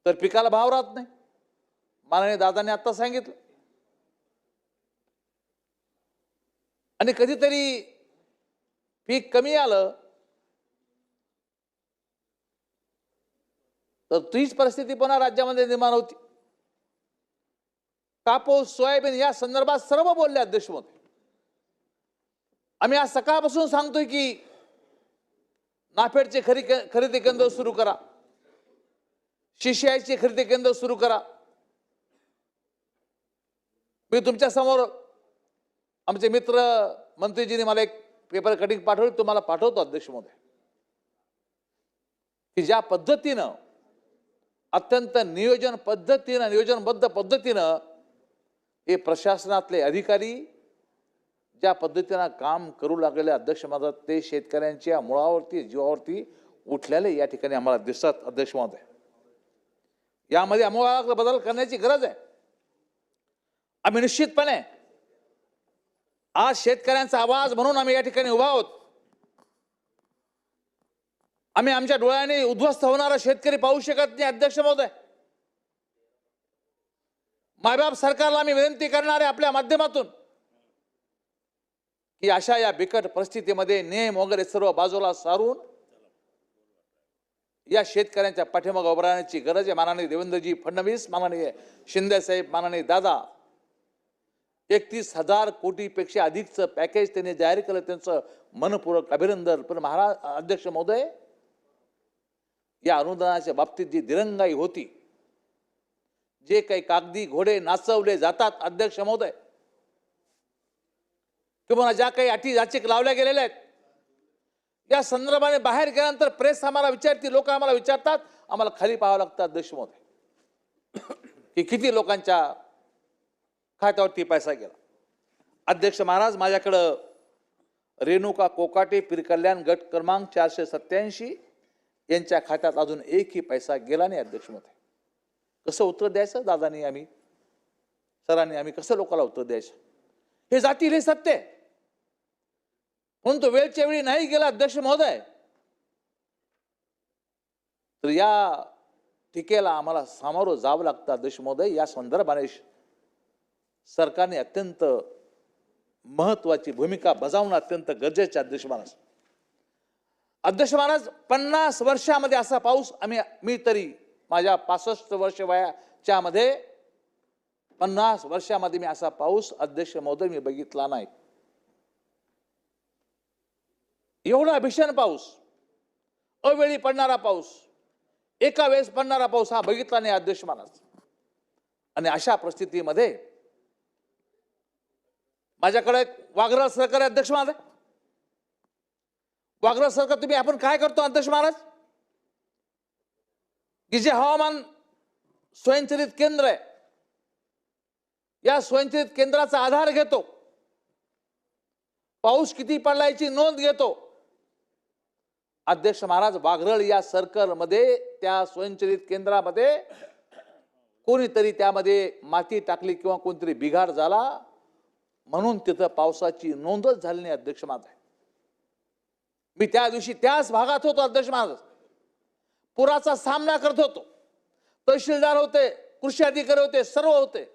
तर पिकाला भाव राहत नाही. माननीय दादांनी आता सांगितलं. आणि कधीतरी पीक कमी आलं तर तीच परिस्थिती पुन्हा राज्यामध्ये निर्माण होती. कापूस, सोयाबीन या संदर्भात सर्व बोलले अध्यक्ष महोदय. आम्ही आज सकाळपासून सांगतोय की नाफेडचे खरेदी केंद्र सुरू करा, CCIचे खरेदी केंद्र सुरू करा. मी तुमच्या समोर आमचे मित्र मंत्रीजींनी मला एक पेपर कटिंग पाठवली, तुम्हाला पाठवतो अध्यक्ष महोदय, की ज्या पद्धतीनं अत्यंत नियोजनबद्ध पद्धतीनं हे प्रशासनातले अधिकारी ज्या पद्धतीनं काम करू लागलेले अध्यक्ष महोदय, ते शेतकऱ्यांच्या मुळावरती जीवावरती उठलेले या ठिकाणी आम्हाला दिसतात अध्यक्ष महोदय. यामध्ये आम्हाला बदल करण्याची गरज आहे. आम्ही निश्चितपणे आज शेतकऱ्यांचा आवाज म्हणून आम्ही या ठिकाणी उभा आहोत. आम्ही आमच्या डोळ्याने उद्ध्वस्त होणारा शेतकरी पाहू शकत नाही अध्यक्ष महोदय. मायबाप सरकारला आम्ही विनंती करणार आहे आपल्या माध्यमातून की अशा या बिकट परिस्थितीमध्ये नियम वगैरे सर्व बाजूला सारून या शेतकऱ्यांच्या पाठीमागे उभं राहण्याची गरज आहे. माननीय देवेंद्रजी फडणवीस, माननीय शिंदे साहेब, माननीय दादा 31,000 कोटीपेक्षा अधिकचं पॅकेज त्यांनी जाहीर केलं, त्यांचं मनपूर्वक अभिनंदन. पण महाराज अध्यक्ष महोदय, या अनुदानाच्या बाबतीत जी दिरंगाई होती, जे काही कागदी घोडे नाचवले जातात अध्यक्ष महोदय, किंवा ज्या काही अटी याचिक लावल्या गेलेल्या आहेत, या संदर्भाने बाहेर गेल्यानंतर प्रेस आम्हाला विचारते, लोक आम्हाला विचारतात, आम्हाला खाली पाहावं लागतं अध्यक्ष महोदय की किती लोकांच्या खात्यावरती पैसा गेला. अध्यक्ष महाराज, माझ्याकडं रेणुका कोकाटे पीरकल्याण गट क्रमांक 487 यांच्या खात्यात अजून एकही पैसा गेला नाही अध्यक्ष महोदय. कसं उत्तर द्यायचं दादांनी, आम्ही सरांनी, आम्ही कसं लोकांना उत्तर द्यायचं? हे जातील, हे सत्य आहे. म्हणून तो वेळच्या वेळी नाही गेला अध्यक्ष महोदय, तर या टीकेला आम्हाला सामोरं जावं लागतं अध्यक्ष महोदय. या संदर्भाने सरकारने अत्यंत महत्वाची भूमिका बजावणं अत्यंत गरजेचं अध्यक्ष महाराज. अध्यक्ष महाराज, 50 वर्षामध्ये असा पाऊस मी तरी माझ्या 65 वर्ष वयाच्या मध्ये 50 वर्षामध्ये मी असा पाऊस अध्यक्ष महोदय मी बघितला नाही. एवढा भीषण पाऊस, अवेळी पडणारा पाऊस, एका वेळेस पडणारा पाऊस हा बघितला नाही अध्यक्ष महाराज. आणि अशा परिस्थितीमध्ये माझ्याकडे वागरा सरकार आहे अध्यक्ष महाराज. वागरा सरकार तुम्ही आपण काय करतो अध्यक्ष महाराज, की जे हवामान स्वयंचलित केंद्र आहे, या स्वयंचलित केंद्राचा आधार घेतो, पाऊस किती पडला याची नोंद घेतो. अध्यक्ष महाराज, वाघरळ या सर्कलमध्ये त्या स्वयंचलित केंद्रामध्ये कोणीतरी त्यामध्ये माती टाकली किंवा कोणतरी बिघाड झाला म्हणून तिथं पावसाची नोंदच झाली नाही अध्यक्ष महाराज. मी त्या दिवशी त्याच भागात होतो अध्यक्ष महाराज, पुराचा सामना करत होतो. तहसीलदार होते, कृषी अधिकारी होते, सर्व होते.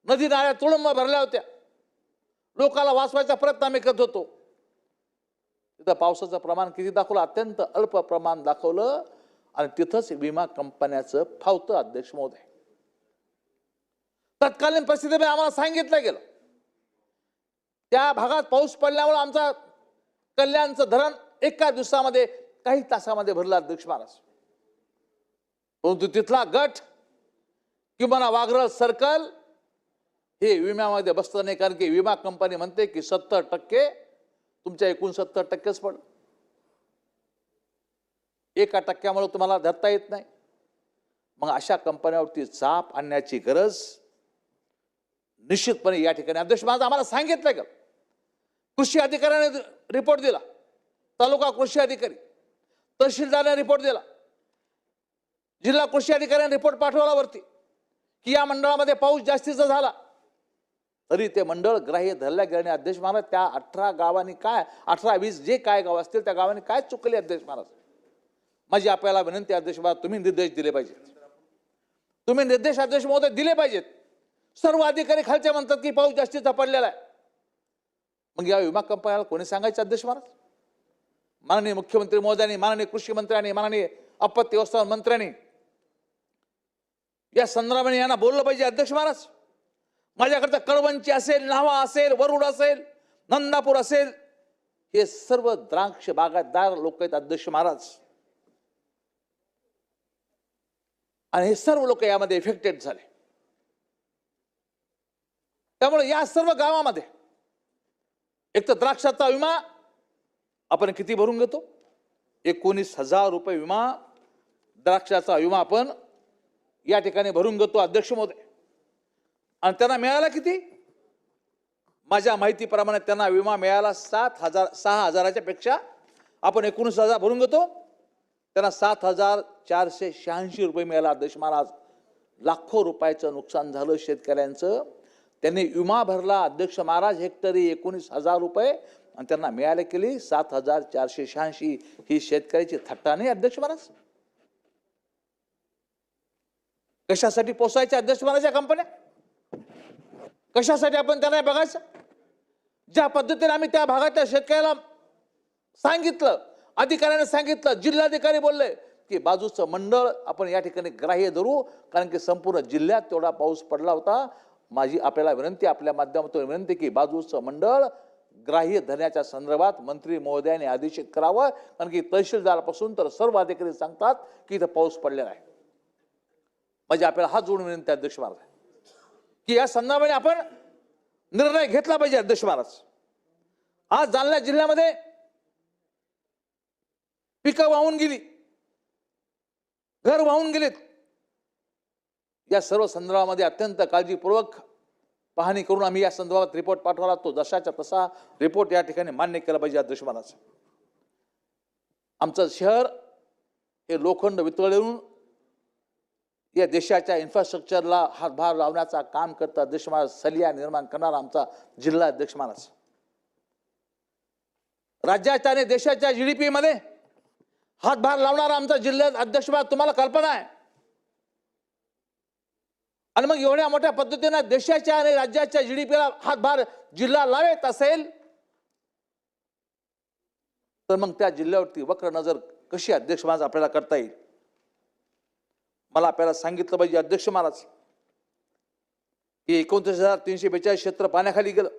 नदी नाल्या तुडुंब भरल्या होत्या. लोकांना वाचवायचा प्रयत्न आम्ही करत होतो. तिथं पावसाचं प्रमाण किती दाखवलं? अत्यंत अल्प प्रमाण दाखवलं. आणि तिथंच विमा कंपन्याचं फावतं अध्यक्ष महोदय. तत्कालीन परिस्थितीमध्ये आम्हाला सांगितलं गेलं, त्या भागात पाऊस पडल्यामुळे आमचा कल्याणचं धरण एका दिवसामध्ये काही तासामध्ये भरलं अध्यक्ष महाराज. परंतु तिथला गट किंवा वाघरळ सर्कल हे विम्यामध्ये बसतं नाही, कारण की विमा कंपनी म्हणते की 70% तुमच्या 69%च पड, 1% तुम्हाला धरता येत नाही. मग अशा कंपन्यांवरती चाप आणण्याची गरज निश्चितपणे या ठिकाणी अध्यक्ष महाराज आम्हाला सांगितलं गेलं. कृषी अधिकाऱ्याने रिपोर्ट दिला, तालुका कृषी अधिकारी, तहसीलदाराने रिपोर्ट दिला, जिल्हा कृषी अधिकाऱ्याने रिपोर्ट पाठवला वरती की या मंडळामध्ये पाऊस जास्तीचा झाला. तरी ते मंडळ ग्राह्य धरल्या गेल्याने अध्यक्ष महाराज त्या 18 गावांनी काय 18-20 जे काय गाव असतील त्या गावांनी काय चुकले अध्यक्ष महाराज. माझी आपल्याला विनंती अध्यक्ष महाराज, तुम्ही निर्देश दिले पाहिजेत. तुम्ही निर्देश अध्यक्ष महोदय दिले पाहिजेत. सर्व अधिकारी खालचे म्हणतात की पाऊस जास्तीचा पडलेला आहे. मग या विमा कंपन्याला कोणी सांगायचं अध्यक्ष महाराज? माननीय मुख्यमंत्री महोदयांनी, माननीय कृषी मंत्र्यांनी, माननीय आपत्ती व्यवस्थापन मंत्र्यांनी या संदर्भाने यांना बोललं पाहिजे अध्यक्ष महाराज. माझ्याकडचं कळवंची असेल, न्हावा असेल, वरुड असेल, नंदापूर असेल, हे सर्व द्राक्ष बागायतदार लोक आहेत अध्यक्ष महाराज. आणि हे सर्व लोक यामध्ये इफेक्टेड झाले. त्यामुळे या सर्व गावामध्ये एक तर द्राक्षाचा विमा आपण किती भरून घेतो? 19,000 रुपये विमा, द्राक्षाचा विमा आपण या ठिकाणी भरून घेतो अध्यक्ष महोदय. आणि त्यांना मिळाला किती? माझ्या माहितीप्रमाणे त्यांना विमा मिळाला 6,000च्या पेक्षा आपण 19,000 भरून घेतो, त्यांना 7,486 रुपये मिळाला अध्यक्ष महाराज. लाखो रुपयाचं नुकसान झालं शेतकऱ्यांचं. त्यांनी विमा भरला अध्यक्ष महाराज हेक्टरी 19,000 रुपये आणि त्यांना मिळाले केली 7,486. ही शेतकऱ्याची थट्टा नाही अध्यक्ष महाराज. कशासाठी पोसायचे अध्यक्ष महाराज कंपन्या? कशासाठी आपण त्यांना बघायचं? ज्या पद्धतीने आम्ही त्या भागातल्या शेतकऱ्याला सांगितलं, अधिकाऱ्याने सांगितलं, जिल्हाधिकारी बोलले की बाजूचं मंडळ आपण या ठिकाणी ग्राह्य धरू, कारण की संपूर्ण जिल्ह्यात तेवढा पाऊस पडला होता. माझी आपल्याला विनंती, आपल्या माध्यमातून विनंती की बाजूचं मंडळ ग्राह्य धरण्याच्या संदर्भात मंत्री महोदयांनी आदेशित करावं, कारण की तहसीलदारापासून तर सर्व अधिकारी सांगतात की इथं पाऊस पडलेला आहे. म्हणजे आपल्याला हात जोडून विनंती अध्यक्ष महाराज की या संदर्भाने आपण निर्णय घेतला पाहिजे अध्यक्ष महाराज. आज जालना जिल्ह्यामध्ये पिकं वाहून गेली, घर वाहून गेलेत. या सर्व संदर्भामध्ये अत्यंत काळजीपूर्वक पाहणी करून आम्ही या संदर्भात रिपोर्ट पाठवला. तो जशाच्या तसा रिपोर्ट या ठिकाणी मान्य केला पाहिजे अध्यक्ष महाराज. आमचं शहर हे लोखंड वितळून या देशाच्या इन्फ्रास्ट्रक्चरला हातभार लावण्याचा काम करतं अध्यक्ष महाराज. सलिया निर्माण करणारा आमचा जिल्हा अध्यक्ष महाराज. राज्याच्या आणि देशाच्या GDP मध्ये हातभार लावणारा आमचा जिल्हा अध्यक्ष महाराज. तुम्हाला कल्पना आहे? आणि मग एवढ्या मोठ्या पद्धतीने देशाच्या आणि राज्याच्या GDPला हातभार जिल्हा लावेत असेल तर मग त्या जिल्ह्यावरती वक्र नजर कशी अध्यक्ष महाराज आपल्याला करता येईल? मला आपल्याला सांगितलं पाहिजे अध्यक्ष महाराज की 29,342 क्षेत्र पाण्याखाली गेलं.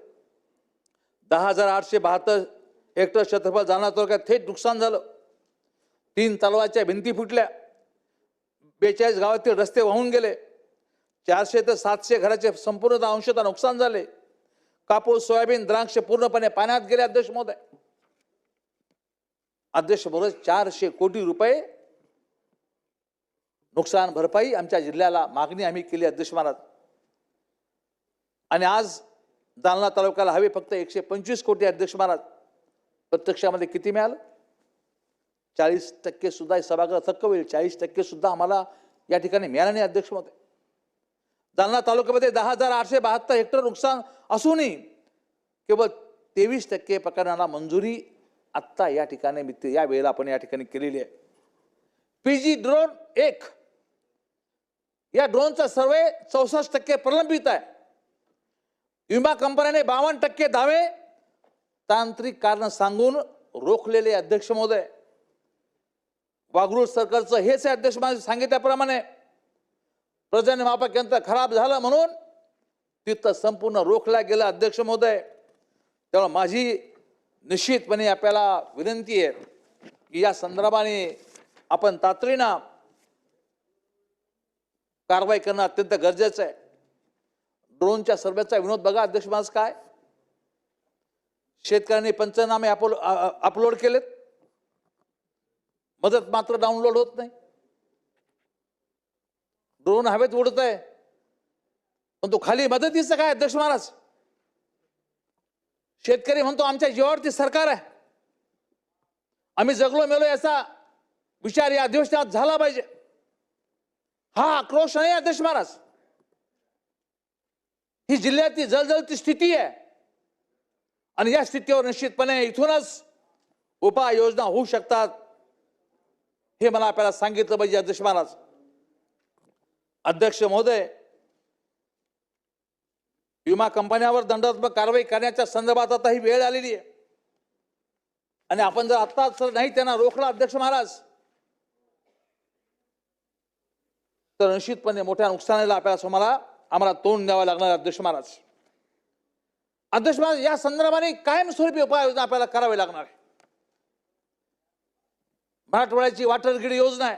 10,872 हेक्टर क्षेत्रफळ जालना तालुक्यात थेट नुकसान झालं. 3 तलावाच्या भिंती फुटल्या. 42 गावातील रस्ते वाहून गेले. 400 ते 700 घराचे संपूर्ण अंशतः नुकसान झाले. कापूस, सोयाबीन, द्राक्ष पूर्णपणे पाण्यात गेले अध्यक्ष महोदय. अध्यक्ष महोदय 400 कोटी रुपये नुकसान भरपाई आमच्या जिल्ह्याला मागणी आम्ही केली अध्यक्ष महाराज. आणि आज जालना तालुक्याला हवे फक्त 125 कोटी अध्यक्ष महाराज. प्रत्यक्षामध्ये किती मिळालं? 40% सुद्धा सभागृह थक्क होईल. 40% सुद्धा आम्हाला या ठिकाणी मिळालं नाही अध्यक्ष महोदय. जालना तालुक्यामध्ये 10,872 हेक्टर नुकसान असूनही केवळ 23% प्रकरणाला मंजुरी आत्ता या ठिकाणी या वेळेला आपण या ठिकाणी केलेली आहे. PG ड्रोन 1 या ड्रोनचा सर्वे 64% प्रलंबित आहे. विमा कंपन्याने 52% दावे तांत्रिक कारण सांगून रोखलेले अध्यक्ष महोदय. वाघरूळ सरकारचं हेच आहे अध्यक्ष महोदय. सांगितल्याप्रमाणे प्रजन्यमापक यंत्र खराब झालं म्हणून तिथं संपूर्ण रोखला गेला अध्यक्ष महोदय. त्यामुळे माझी निश्चितपणे आपल्याला विनंती आहे की या संदर्भाने आपण तातडीनं कारवाई करणं अत्यंत गरजेचं आहे. ड्रोनच्या सर्वेचा विनोद बघा अध्यक्ष महाराज. काय शेतकऱ्यांनी पंचनामे अपलोड केलेत, मदत मात्र डाउनलोड होत नाही. ड्रोन हवेत उडत आहे पण तो खाली मदतीचं काय अध्यक्ष महाराज? शेतकरी म्हणतो आमच्या जीवावरती सरकार आहे, आम्ही जगलो मेलो याचा विचार या अधिवेशनात झाला पाहिजे. हा आक्रोश नाही अध्यक्ष महाराज. ही जिल्ह्याची जलजलती स्थिती आहे आणि या स्थितीवर निश्चितपणे इथूनच उपाययोजना होऊ शकतात हे मला आपल्याला सांगितलं पाहिजे अध्यक्ष महाराज. अध्यक्ष महोदय, विमा कंपन्यांवर दंडात्मक कारवाई करण्याच्या संदर्भात आता ही वेळ आलेली आहे आणि आपण जर आत्ताच नाही त्यांना रोखला अध्यक्ष महाराज तर निश्चितपणे मोठ्या नुकसानाला आपल्याला आम्हाला तोंड द्यावं लागणार. अध्यक्ष महाराज, या संदर्भाने कायमस्वरूपी उपाययोजना आपल्याला करावी लागणार आहे. मराठवाड्याची वॉटर ग्रीड योजना आहे.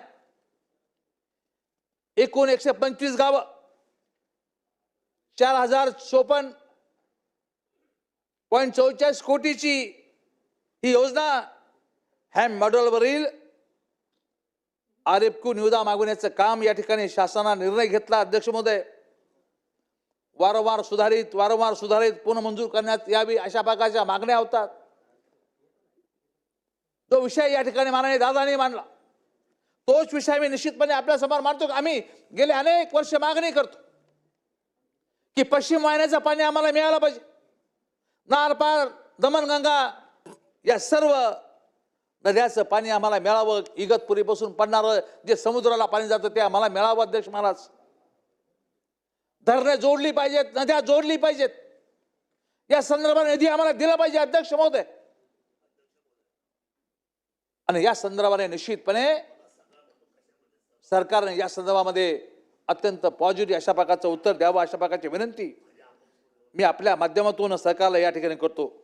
एकूण 125 गावं, 4054.44 कोटीची ही योजना हॅम मॉडेलवरील आरएफक्यू निविदा मागवण्याचं काम या ठिकाणी शासनाने निर्णय घेतला. अध्यक्ष महोदय, वारंवार सुधारित पुनर्मंजूर करण्यात यावी अशा प्रकारच्या मागण्या होतात. जो विषय या ठिकाणी माननीय दादांनी मांडला तोच विषय मी निश्चितपणे आपल्या समोर मांडतो. आम्ही गेले अनेक वर्ष मागणी करतो की पश्चिम वाहिन्याचं पाणी आम्हाला मिळालं पाहिजे. नार पार, दमनगंगा या सर्व नद्याचं पाणी आम्हाला मिळावं. इगतपुरीपासून पडणारं जे समुद्राला पाणी जातं ते आम्हाला मिळावं. अध्यक्ष महाराज, धरणे जोडली पाहिजेत, नद्या जोडली पाहिजेत, या संदर्भात निधी आम्हाला दिला पाहिजे. अध्यक्ष महोदय, आणि या संदर्भाने निश्चितपणे सरकारने या संदर्भामध्ये अत्यंत पॉझिटिव्ह अशा प्रकारचं उत्तर द्यावं अशा प्रकारची विनंती मी आपल्या माध्यमातून सरकारला या ठिकाणी करतो.